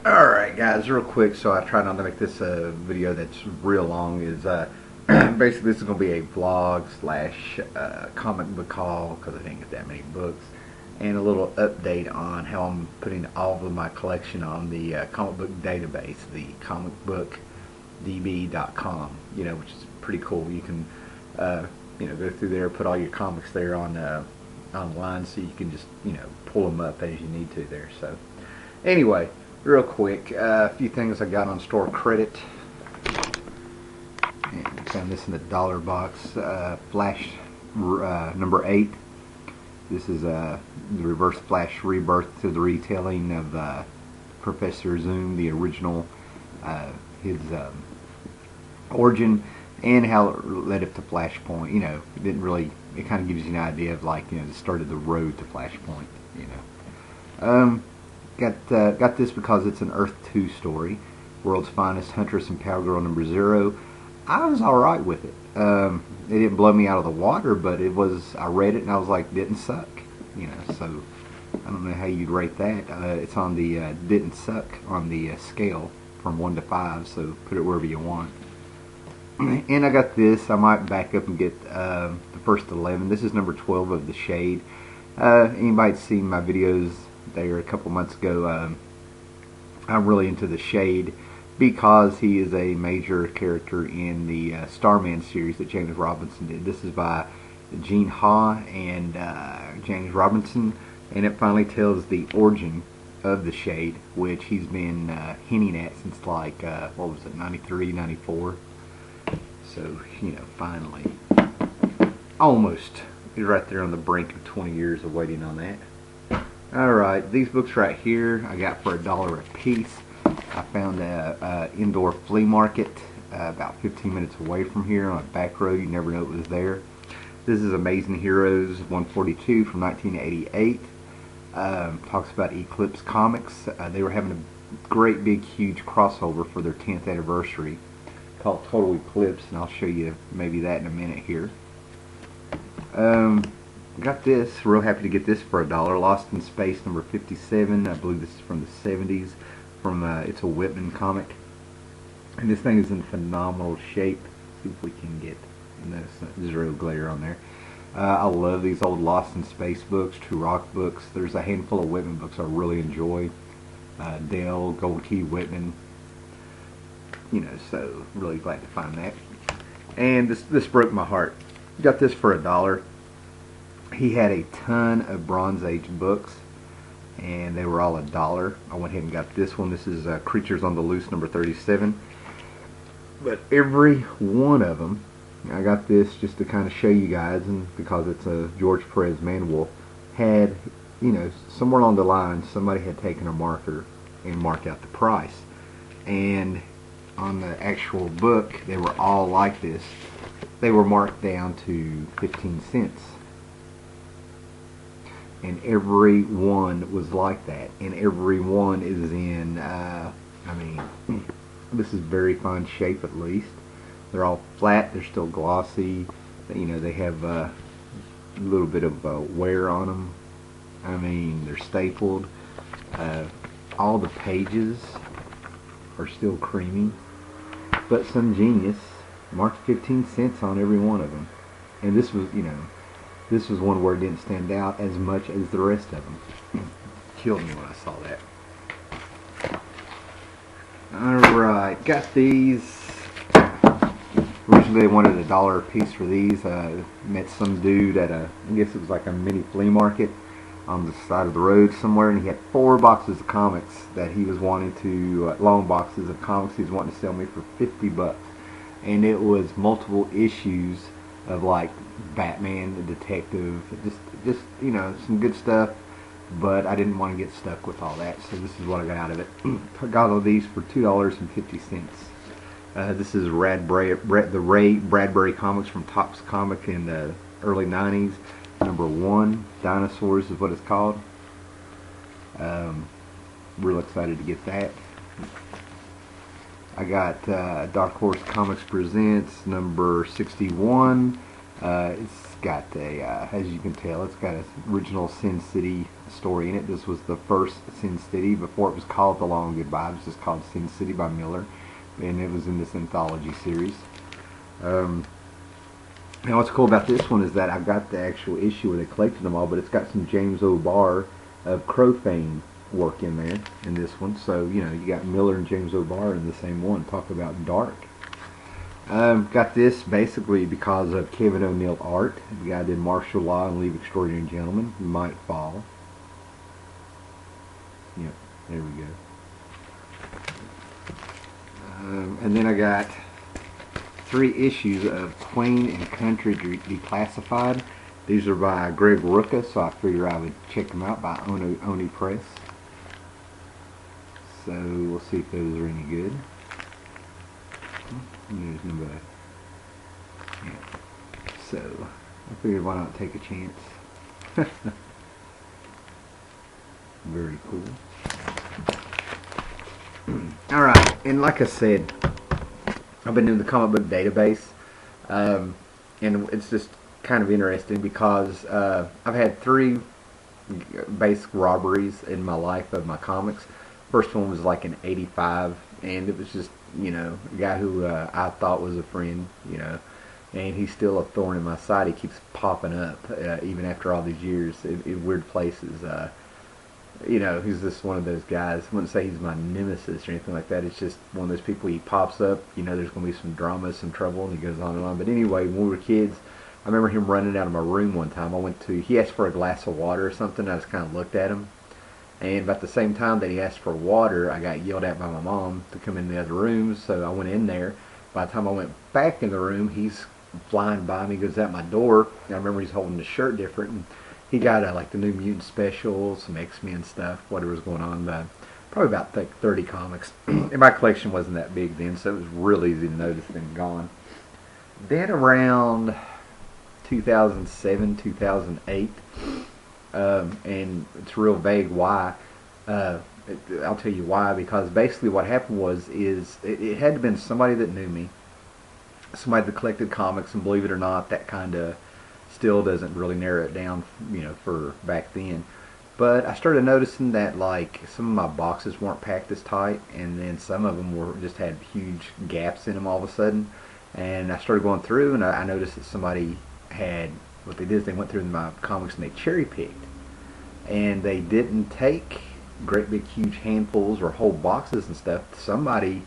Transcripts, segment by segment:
Alright guys, real quick, so I try not to make this a video that's real long, is basically this is going to be a vlog slash comic book haul, because I didn't get that many books, and a little update on how I'm putting all of my collection on the comic book database, the comicbookdb.com, which is pretty cool. You can go through there, put all your comics there on online, so you can just pull them up as you need to there. So anyway, real quick, a few things I got on store credit. And I found this in the dollar box. Flash number 8. This is the Reverse Flash Rebirth to the retelling of Professor Zoom, the original, his origin, and how it led up to Flashpoint. It didn't really. It kind of gives you an idea of the start of the road to Flashpoint. Got this because it's an Earth 2 story. World's Finest Huntress and Power Girl number 0. I was alright with it. It didn't blow me out of the water, but it was. I read it and I was like, didn't suck. So I don't know how you'd rate that. It's on the didn't suck on the scale from 1 to 5. So put it wherever you want. And I got this. I might back up and get the first 11. This is number 12 of The Shade. Anybody that's seen my videos there a couple months ago, I'm really into The Shade because he is a major character in the Starman series that James Robinson did. This is by Gene Ha and James Robinson, and it finally tells the origin of The Shade, which he's been hinting at since what was it, 93, 94. So, finally, almost, he's right there on the brink of 20 years of waiting on that. Alright, these books right here I got for $1 a piece. I found a indoor flea market about 15 minutes away from here on a back road. You never know it was there. This is Amazing Heroes 142 from 1988. Talks about Eclipse Comics. They were having a great big huge crossover for their 10th anniversary called Total Eclipse, and I'll show you maybe that in a minute here. Got this, real happy to get this for $1. Lost in Space number 57. I believe this is from the 70s. It's a Whitman comic, and this thing is in phenomenal shape. See if we can get zero glare on there. I love these old Lost in Space books, True Rock books. There's a handful of Whitman books I really enjoy. Dale, Gold Key, Whitman. So really glad to find that. And this broke my heart. Got this for $1. He had a ton of Bronze Age books, and they were all $1. I went ahead and got this one. This is Creatures on the Loose number 37. But every one of them, I got this just to kind of show you guys, and because it's a George Perez manual, had, somewhere along the line, somebody had taken a marker and marked out the price. And on the actual book, they were all like this. They were marked down to 15 cents. And every one was like that. And every one is in, this is very fine shape at least. They're all flat, they're still glossy. They have a little bit of wear on them. They're stapled. All the pages are still creamy. But some genius marked 15 cents on every one of them. And this was, this was one where it didn't stand out as much as the rest of them. Killed me when I saw that. Alright, got these. Originally they wanted $1 a piece for these. Met some dude at I guess it was like a mini flea market on the side of the road somewhere, and he had 4 boxes of comics that he was wanting to, long boxes of comics he was wanting to sell me for $50. And it was multiple issues of like Batman, the detective, just some good stuff, but I didn't want to get stuck with all that, so this is what I got out of it. I got all these for $2.50. This is the Ray Bradbury comics from Topps Comic in the early 90s. Number 1, Dinosaurs is what it's called. Real excited to get that. I got Dark Horse Comics Presents number 61. It's got a, as you can tell, it's got an original Sin City story in it. This was the first Sin City before it was called The Long Goodbye. It was just called Sin City by Miller, and it was in this anthology series. Now what's cool about this one is that I've got the actual issue where they collected them all, but it's got some James O'Barr of Crow fame work in there in this one. So, you know, you got Miller and James O'Barr in the same one. Talk about dark. Got this basically because of Kevin O'Neill art. The guy did Martial Law and Leave Extraordinary Gentlemen. You Might Fall. Yep, there we go. And then I got 3 issues of Queen and Country Declassified. These are by Greg Rucka, so I figure I would check them out by Oni Press. So we'll see if those are any good. There's nobody. Yeah. So I figured why not take a chance. Very cool. Alright, and like I said, I've been doing the comic book database, and it's just kind of interesting because I've had 3 basic robberies in my life of my comics. First one was like in '85, and it was just, you know, a guy who I thought was a friend, you know, and he's still a thorn in my side. He keeps popping up even after all these years in weird places. You know, he's just one of those guys. I wouldn't say he's my nemesis or anything like that. It's just one of those people, he pops up, you know, there's going to be some drama, some trouble, and he goes on and on. But anyway, when we were kids, I remember him running out of my room one time. He asked for a glass of water or something. I just kind of looked at him. And about the same time that he asked for water, I got yelled at by my mom to come in the other room. So I went in there. By the time I went back in the room, he's flying by me, goes out my door. And I remember he's holding his shirt different. And he got like the New Mutant special, some X-Men stuff, whatever was going on. Probably about 30 comics. And my collection wasn't that big then, so it was real easy to notice them gone. Then around 2007, 2008, and it's real vague why. I'll tell you why, because basically what happened was it had to have been somebody that knew me, somebody that collected comics, and believe it or not, that kind of still doesn't really narrow it down, you know, for back then. But I started noticing that like some of my boxes weren't packed as tight, and then some of them were just had huge gaps in them all of a sudden. And I started going through, and I noticed that somebody had, what they did is they went through my comics and they cherry picked, and they didn't take great big huge handfuls or whole boxes and stuff. Somebody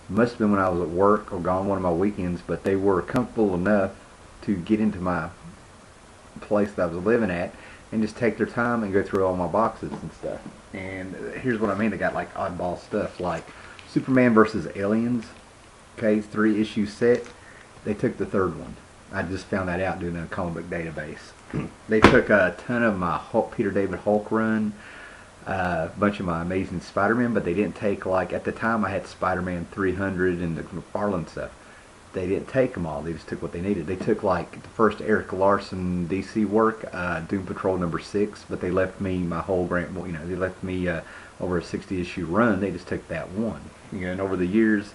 must have been when I was at work or gone one of my weekends, but they were comfortable enough to get into my place that I was living at and just take their time and go through all my boxes and stuff. And here's what I mean, they got like oddball stuff like Superman versus Aliens, okay, 3-issue set. They took the 3rd one. I just found that out doing a comic book database. They took a ton of my Peter David Hulk run, a bunch of my Amazing Spider-Man, but they didn't take, like, at the time I had Spider-Man 300 and the McFarlane stuff. They didn't take them all. They just took what they needed. They took, like, the first Eric Larson DC work, Doom Patrol #6, but they left me my whole grant, you know, they left me over a 60-issue run. They just took that one. You know, and over the years,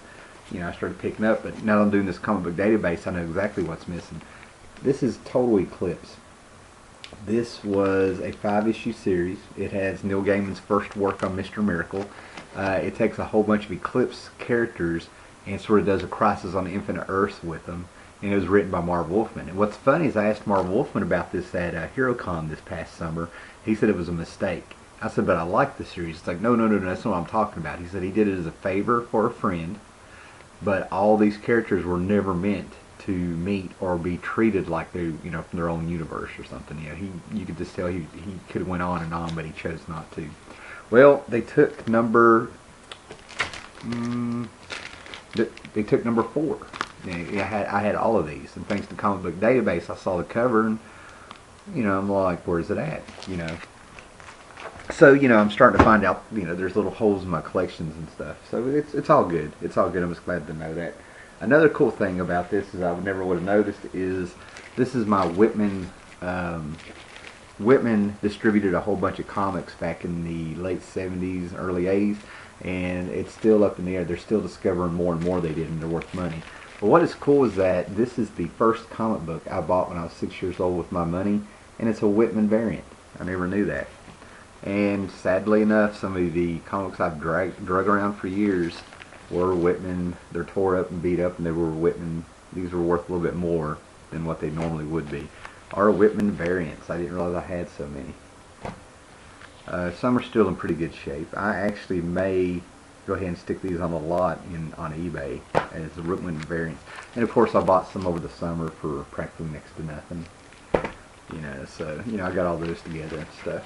you know, I started picking up, but now that I'm doing this comic book database, I know exactly what's missing. This is Total Eclipse. This was a 5-issue series. It has Neil Gaiman's first work on Mr. Miracle. It takes a whole bunch of Eclipse characters and sort of does a Crisis on Infinite Earths with them. And it was written by Marv Wolfman. And what's funny is I asked Marv Wolfman about this at HeroCon this past summer. He said it was a mistake. I said, but I like the series. It's like, no, that's not what I'm talking about. He said he did it as a favor for a friend, but all these characters were never meant to meet or be treated like they, you know, from their own universe or something. You know, you could just tell he could have went on and on, but he chose not to. Well, they took number they took number 4. I had all of these, and thanks to Comic Book Database, I saw the cover, and you know, I'm like, where's it at? You know. So, you know, I'm starting to find out, you know, there's little holes in my collections and stuff. So it's all good. It's all good. I'm just glad to know that. Another cool thing about this is I never would have noticed is this is my Whitman. Whitman distributed a whole bunch of comics back in the late 70s, early 80s, and it's still up in the air. They're still discovering more and more they did, and they're worth money. But what is cool is that this is the first comic book I bought when I was 6 years old with my money, and it's a Whitman variant. I never knew that. And sadly enough, some of the comics I've drug around for years were Whitman. They're tore up and beat up, and they were Whitman. These were worth a little bit more than what they normally would be. Are Whitman variants. I didn't realize I had so many. Some are still in pretty good shape. I actually may go ahead and stick these on a lot on eBay as the Whitman variants. And of course I bought some over the summer for practically next to nothing. So I got all those together and stuff.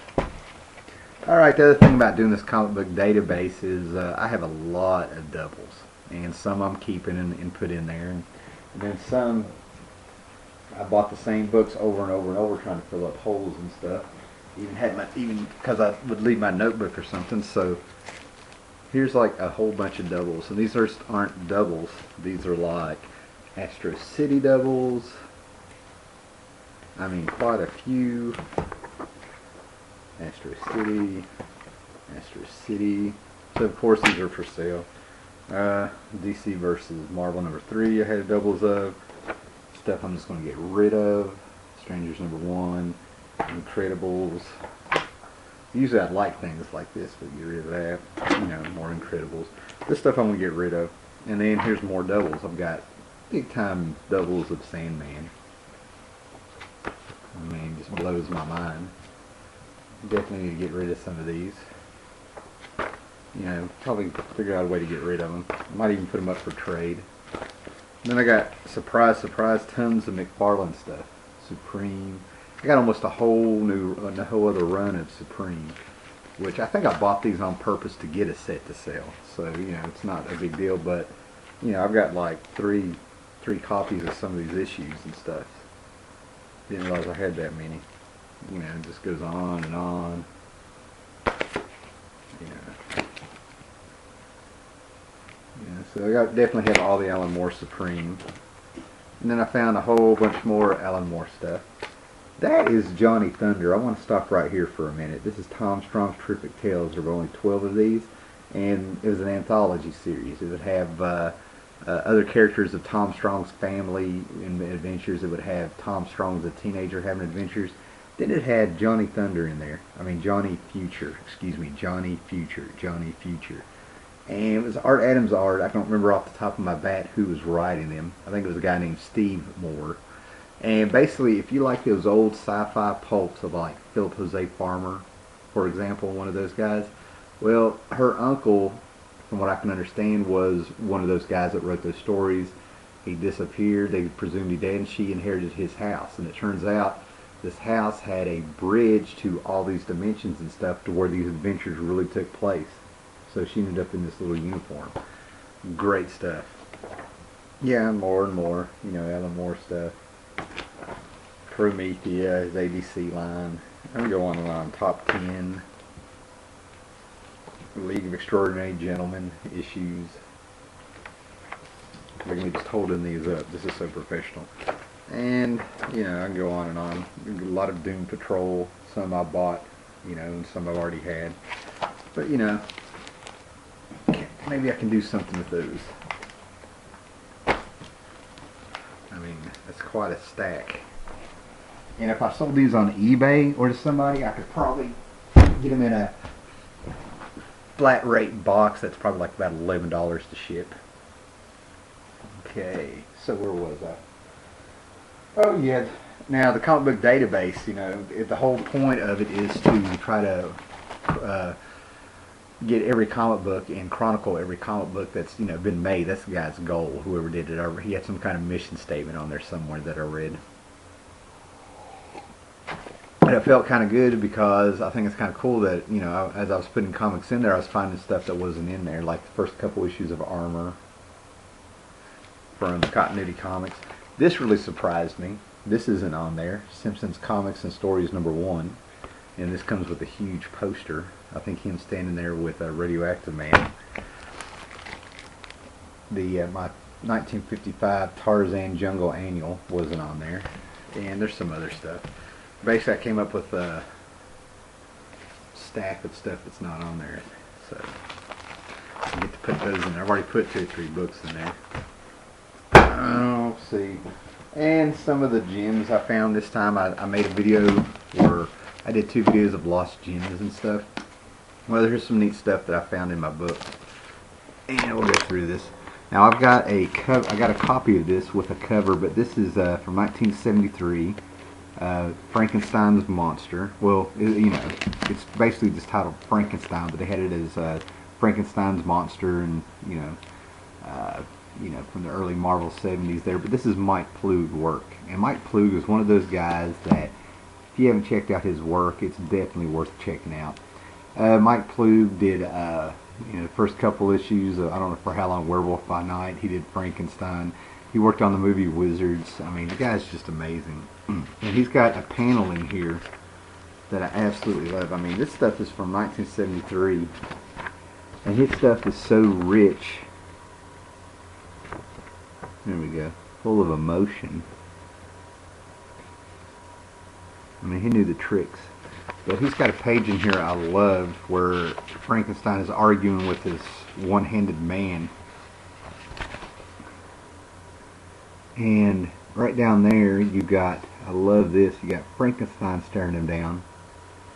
Alright, the other thing about doing this comic book database is I have a lot of doubles. And some I'm keeping and put in there. And then some I bought the same books over and over and over trying to fill up holes and stuff. Even because I would leave my notebook or something. So here's like a whole bunch of doubles, and these aren't doubles. These are like Astro City doubles. I mean, quite a few. Astro City. So of course these are for sale. DC versus Marvel #3 I had doubles of. Stuff I'm just going to get rid of. Strangers #1. Incredibles. Usually I like things like this, but get rid of that. More Incredibles. This stuff I'm going to get rid of. And then here's more doubles. I've got big time doubles of Sandman. I mean, just blows my mind. Definitely need to get rid of some of these. Probably figure out a way to get rid of them. Might even put them up for trade. And then I got, surprise, tons of McFarlane stuff. Supreme. I got almost a whole other run of Supreme, which I think I bought these on purpose to get a set to sell. So it's not a big deal, but I've got like three copies of some of these issues and stuff. Didn't realize I had that many. It just goes on and on. So I definitely have all the Alan Moore Supreme. And then I found a whole bunch more Alan Moore stuff. That is Johnny Thunder. I want to stop right here for a minute. This is Tom Strong's Terrific Tales. There were only 12 of these, and it was an anthology series. It would have other characters of Tom Strong's family in adventures. It would have Tom Strong as a teenager having adventures. Then it had Johnny Thunder in there. I mean Johnny Future. Johnny Future. And it was Art Adams' art. I don't remember off the top of my bat who was writing them. I think it was a guy named Steve Moore. And basically, if you like those old sci-fi pulps of like Philip Jose Farmer, for example, one of those guys, well, her uncle, from what I can understand, was one of those guys that wrote those stories. He disappeared. They presumed he dead, and she inherited his house. And it turns out this house had a bridge to all these dimensions and stuff to where these adventures really took place. So she ended up in this little uniform. Great stuff. Yeah, more and more. Alan Moore stuff. Promethea, his ABC line. I'm going to go on and on. Top 10. League of Extraordinary Gentlemen issues. We're going to be just holding these up. This is so professional. And, I can go on and on. A lot of Doom Patrol. Some I bought, and some I've already had. But, maybe I can do something with those. I mean, that's quite a stack. And if I sold these on eBay or to somebody, I could probably get them in a flat rate box. That's probably like about $11 to ship. Okay, so where was I? Oh yeah, now the comic book database, the whole point of it is to try to get every comic book and chronicle every comic book that's been made. That's the guy's goal. Whoever did it, he had some kind of mission statement on there somewhere that I read. And it felt kind of good because I think it's kind of cool that as I was putting comics in there, I was finding stuff that wasn't in there, like the first couple issues of Armor from Continuity Comics. This really surprised me. This isn't on there. Simpsons Comics and Stories #1, and this comes with a huge poster. I think him standing there with a Radioactive Man. My 1955 Tarzan Jungle Annual wasn't on there, and there's some other stuff. Basically, I came up with a stack of stuff that's not on there, so I get to put those in there. I've already put 2 or 3 books in there. see. And some of the gems I found this time. I made a video where I did 2 videos of lost gems and stuff. Well, there's some neat stuff that I found in my book, and we'll go through this. Now I've got a copy of this with a cover, but this is from 1973. Frankenstein's Monster. Well, you know, it's basically just titled Frankenstein, but they had it as Frankenstein's Monster, and you know, from the early Marvel 70s there. But this is Mike Ploog work, and Mike Ploog is one of those guys that, if you haven't checked out his work, it's definitely worth checking out. Mike Ploog did, you know, the first couple issues of, I don't know for how long, Werewolf by Night. He did Frankenstein. He worked on the movie Wizards. I mean, the guy's just amazing. And he's got a panel in here that I absolutely love. I mean, this stuff is from 1973, and his stuff is so rich. There we go. Full of emotion. I mean, he knew the tricks. But he's got a page in here I love where Frankenstein is arguing with this one-handed man. And right down there you got, I love this, you got Frankenstein staring him down.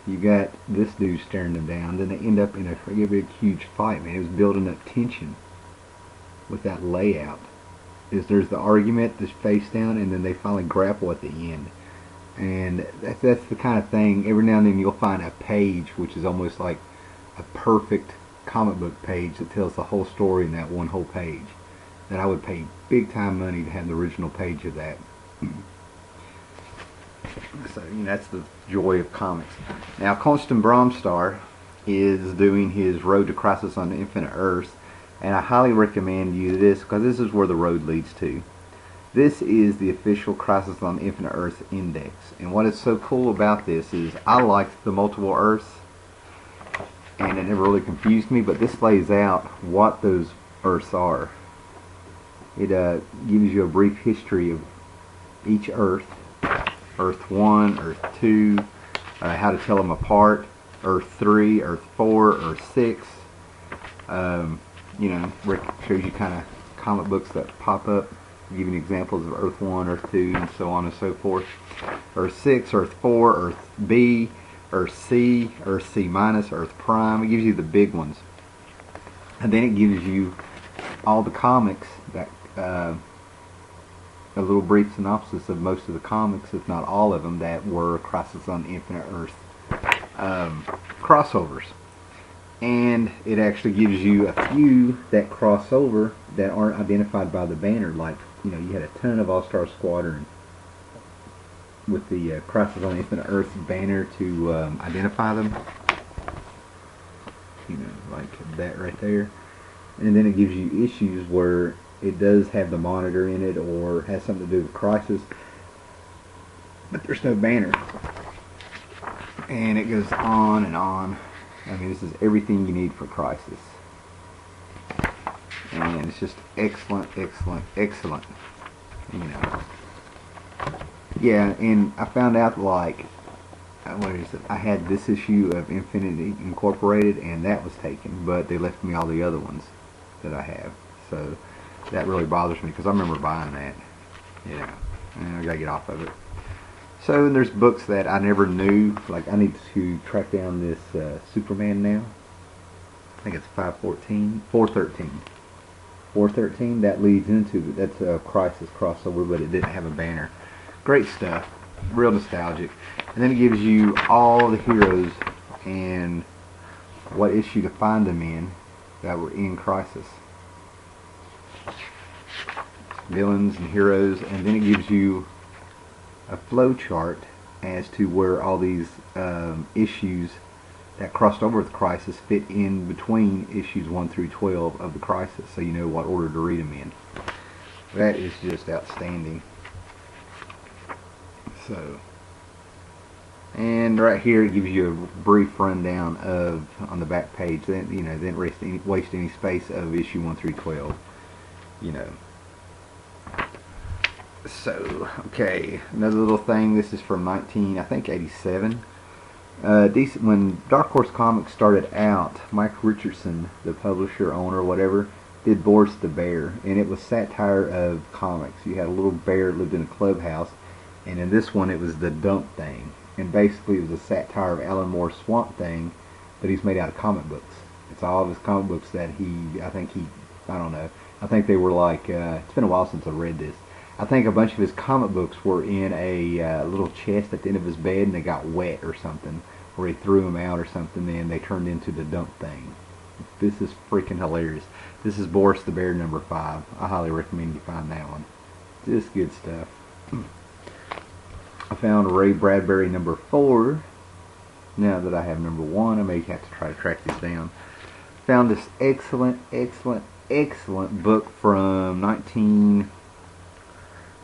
You got this dude staring him down. Then they end up in a big huge fight, man. It was building up tension with that layout. There's the argument, this face down, and then they finally grapple at the end. And that's the kind of thing, every now and then you'll find a page which is almost like a perfect comic book page that tells the whole story in that one whole page. That I would pay big time money to have the original page of that. So, you know, that's the joy of comics. Now, Constant Bromstar is doing his Road to Crisis on Infinite Earths, and I highly recommend you this, because this is where the road leads to. This is the official Crisis on Infinite Earths index, and what is so cool about this is I liked the multiple Earths, and it never really confused me, but this lays out what those Earths are. It gives you a brief history of each Earth. Earth 1, Earth 2, how to tell them apart, Earth 3, Earth 4, Earth 6. You know, shows you kind of comic books that pop up, giving examples of Earth 1, Earth 2, and so on and so forth. Earth 6, Earth 4, Earth B, Earth C, Earth C minus, Earth Prime. It gives you the big ones. And then it gives you all the comics that a little brief synopsis of most of the comics, if not all of them, that were Crisis on Infinite Earth crossovers. And it actually gives you a few that cross over that aren't identified by the banner. Like, you know, you had a ton of All-Star Squadron with the Crisis on Infinite Earth banner to identify them. You know, like that right there. And then it gives you issues where it does have the Monitor in it or has something to do with Crisis, but there's no banner. And it goes on and on. I mean, this is everything you need for Crisis. And it's just excellent, excellent, excellent. You know. Yeah, and I found out, like, what is it? I had this issue of Infinity Incorporated, and that was taken, but they left me all the other ones that I have. So that really bothers me, because I remember buying that. Yeah, and I gotta get off of it. So there's books that I never knew. Like, I need to track down this Superman now. I think it's 413. 413, that leads into, that's a Crisis crossover, but it didn't have a banner. Great stuff. Real nostalgic. And then it gives you all the heroes and what issue to find them in that were in Crisis. Villains and heroes, and then it gives you a flow chart as to where all these issues that crossed over with Crisis fit in between issues 1 through 12 of the Crisis, so you know what order to read them in. That is just outstanding. So, and right here it gives you a brief rundown of, on the back page, then, you know, didn't waste any space, of issue 1 through 12, you know. So, okay, another little thing. This is from 1987. When Dark Horse Comics started out, Mike Richardson, the publisher, owner, whatever, did Boris the Bear, and it was satire of comics. You had a little bear that lived in a clubhouse, and in this one it was the Dump Thing. And basically it was a satire of Alan Moore's Swamp Thing, but he's made out of comic books. It's all of his comic books that I don't know, I think they were like, it's been a while since I read this. I think a bunch of his comic books were in a little chest at the end of his bed, and they got wet or something, or he threw them out or something, and they turned into the Dump Thing. This is freaking hilarious. This is Boris the Bear number 5. I highly recommend you find that one. Just good stuff. I found Ray Bradbury number 4. Now that I have number 1, I may have to try to track this down. Found this excellent book from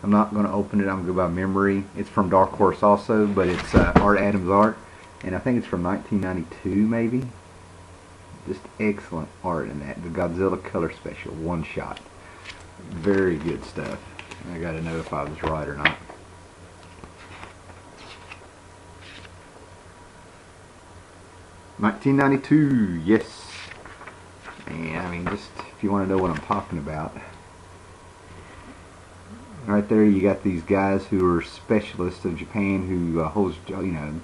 I'm not going to open it, I'm going to go by memory. It's from Dark Horse also, but it's Art Adams art, and I think it's from 1992 maybe. Just excellent art in that. The Godzilla Color Special, one shot. Very good stuff. I got to know if I was right or not. $1992, yes. And I mean, just if you want to know what I'm talking about. Right there, you got these guys who are specialists of Japan who holds, and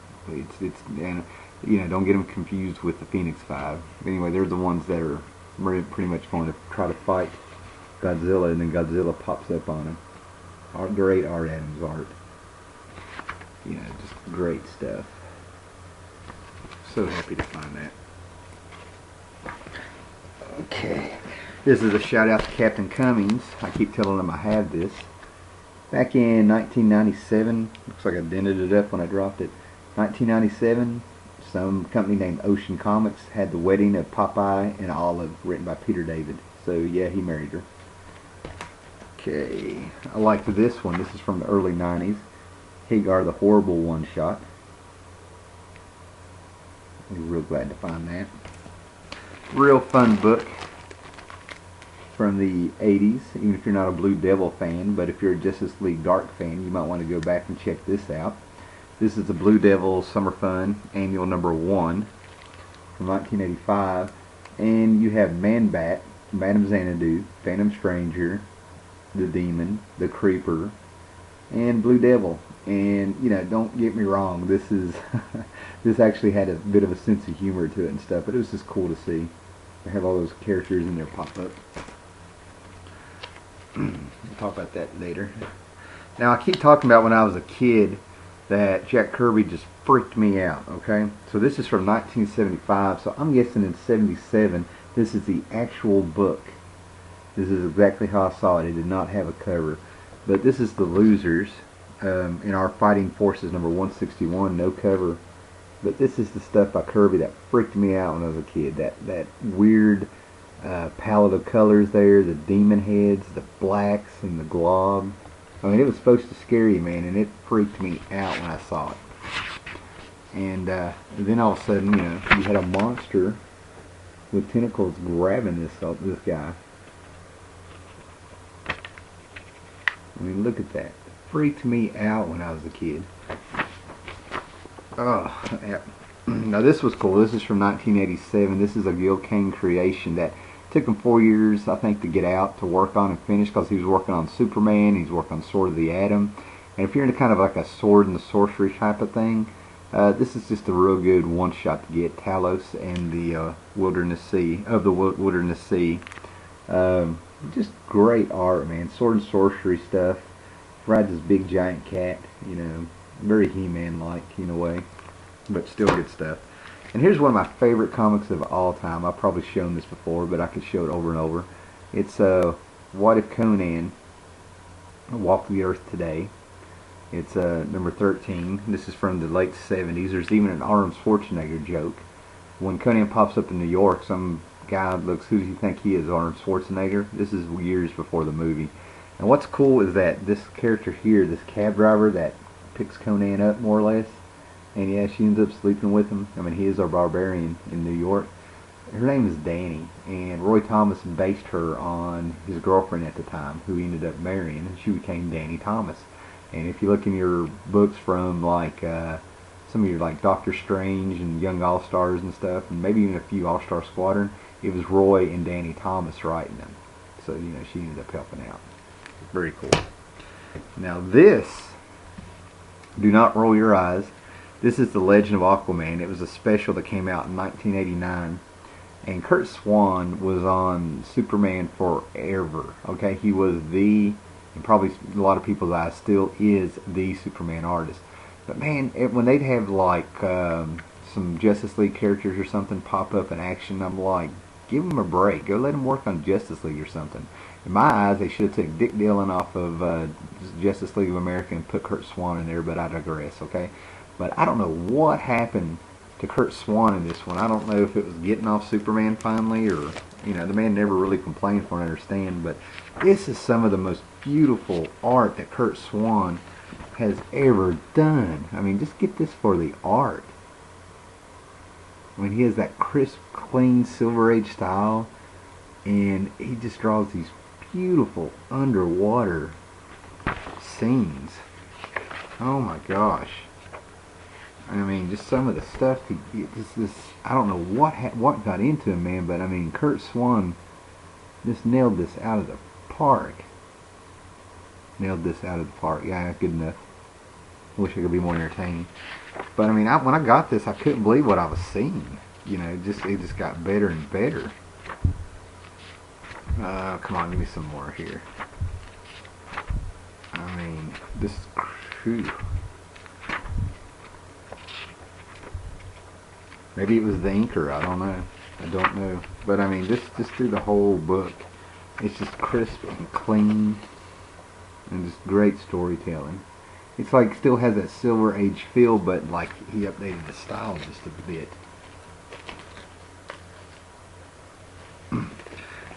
don't get them confused with the Phoenix Five. Anyway, they're the ones that are pretty much going to try to fight Godzilla, and then Godzilla pops up on them. Great Art Adams art. Just great stuff. So happy to find that. Okay, this is a shout out to Captain Cummings. I keep telling him I have this. Back in 1997, looks like I dented it up when I dropped it. 1997, some company named Ocean Comics had The Wedding of Popeye and Olive, written by Peter David. So yeah, he married her. Okay, I liked this one. This is from the early 90s. Hagar the Horrible one shot. I'm real glad to find that. Real fun book from the 80s, even if you're not a Blue Devil fan, but if you're a Justice League Dark fan, you might want to go back and check this out. This is the Blue Devil Summer Fun Annual number 1 from 1985, and you have Man-Bat, Madame Xanadu, Phantom Stranger, the Demon, the Creeper, and Blue Devil. And don't get me wrong, this is this actually had a bit of a sense of humor to it and stuff, but it was just cool to see. They have all those characters in there pop up. We'll talk about that later. Now, I keep talking about when I was a kid that Jack Kirby just freaked me out, okay? So this is from 1975, so I'm guessing in 77 this is the actual book. This is exactly how I saw it. It did not have a cover. But this is The Losers in Our Fighting Forces number 161, no cover. But this is the stuff by Kirby that freaked me out when I was a kid. That weird palette of colors there, the demon heads, the blacks, and the glob. I mean, it was supposed to scare you, man, and it freaked me out when I saw it. And then all of a sudden, you had a monster with tentacles grabbing this guy. I mean, look at that. It freaked me out when I was a kid. Oh, yeah. Now this was cool. This is from 1987. This is a Gil Kane creation that took him 4 years, I think, to get out, to work on and finish, because he was working on Superman, he's working on Sword of the Atom. And if you're into kind of like a sword and the sorcery type of thing, this is just a real good one-shot to get. Talos and the Wilderness Sea. Just great art, man. Sword and sorcery stuff. Rides this big giant cat, very He-Man-like in a way, but still good stuff. And here's one of my favorite comics of all time. I've probably shown this before, but I could show it over and over. It's What If Conan Walked the Earth Today. It's number 13. This is from the late 70s. There's even an Arnold Schwarzenegger joke. When Conan pops up in New York, some guy looks, who do you think he is, Arnold Schwarzenegger? This is years before the movie. And what's cool is that this character here, this cab driver that picks Conan up more or less, and yeah, she ends up sleeping with him. I mean, he is our barbarian in New York. Her name is Danny, and Roy Thomas based her on his girlfriend at the time, who he ended up marrying, and she became Danny Thomas. And if you look in your books from like some of your like Doctor Strange and Young All-Stars and stuff, and maybe even a few All-Star Squadron, it was Roy and Danny Thomas writing them. so you know she ended up helping out. Very cool. Now this, do not roll your eyes. This is the Legend of Aquaman. It was a special that came out in 1989, and Kurt Swan was on Superman forever. Okay, he was the, and probably a lot of people's eyes still is the Superman artist. But man, when they'd have like some Justice League characters or something pop up in action, I'm like, give them a break. Go let them work on Justice League or something. In my eyes, they should have taken Dick Dillon off of Justice League of America and put Kurt Swan in there, but I digress, okay? But I don't know what happened to Kurt Swan in this one. I don't know if it was getting off Superman finally, or, you know, the man never really complained, from what I understand, but this is some of the most beautiful art that Kurt Swan has ever done. I mean, just get this for the art. I mean, he has that crisp, clean, Silver Age style, and he just draws these beautiful underwater scenes. Oh my gosh. I mean, just some of the stuff, I don't know what got into him, man, but I mean, Kurt Swan just nailed this out of the park. Nailed this out of the park. Yeah, good enough. I wish I could be more entertaining. But I mean, when I got this, I couldn't believe what I was seeing. You know, it just got better and better. Come on, give me some more here. I mean, this is whew. Maybe it was the inker, I don't know. I don't know. But I mean, just through the whole book, it's just crisp and clean and just great storytelling. It's like still has that Silver Age feel, but like he updated the style just a bit.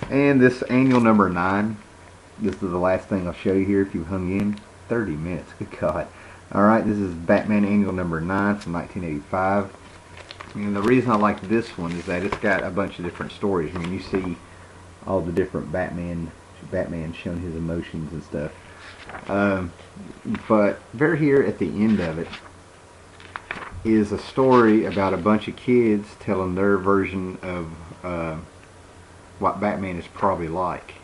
And this annual number 9, this is the last thing I'll show you here if you hung in. 30 minutes, good God. Alright, this is Batman annual number 9 from 1985. And the reason I like this one is that it's got a bunch of different stories. I mean, you see all the different Batman showing his emotions and stuff. But very here at the end of it is a story about a bunch of kids telling their version of what Batman is probably like.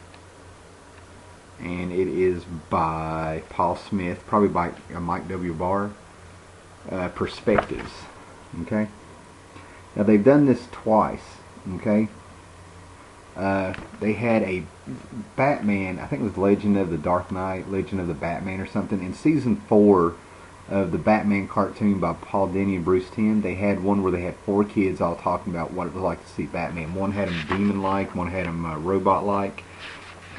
And it is by Paul Smith, probably by Mike W. Barr. Perspectives. Okay? Now they've done this twice. Okay? They had a Batman, I think it was Legend of the Dark Knight, Legend of the Batman or something. In season 4 of the Batman cartoon by Paul Dini and Bruce Timm, they had one where they had 4 kids all talking about what it was like to see Batman. One had him demon-like, one had him robot-like,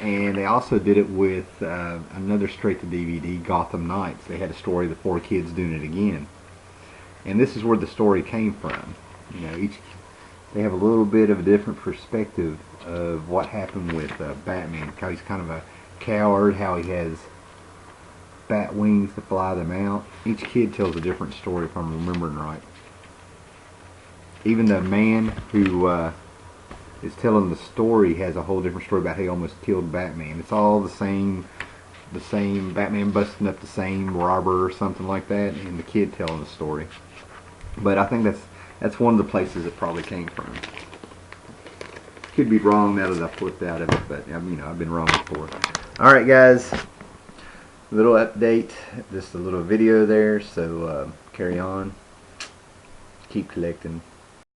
and they also did it with another straight-to-DVD, Gotham Knights. They had a story of the 4 kids doing it again. And this is where the story came from. You know, they have a little bit of a different perspective of what happened with Batman. How he's kind of a coward, how he has bat wings to fly them out. Each kid tells a different story, if I'm remembering right. Even the man who is telling the story has a whole different story about how he almost killed Batman. It's all the same Batman busting up the same robber or something like that, and the kid telling the story. But I think that's one of the places it probably came from. Could be wrong now that I flipped out of it, but you know, I've been wrong before. Alright guys, a little update, just a little video there, so carry on, keep collecting.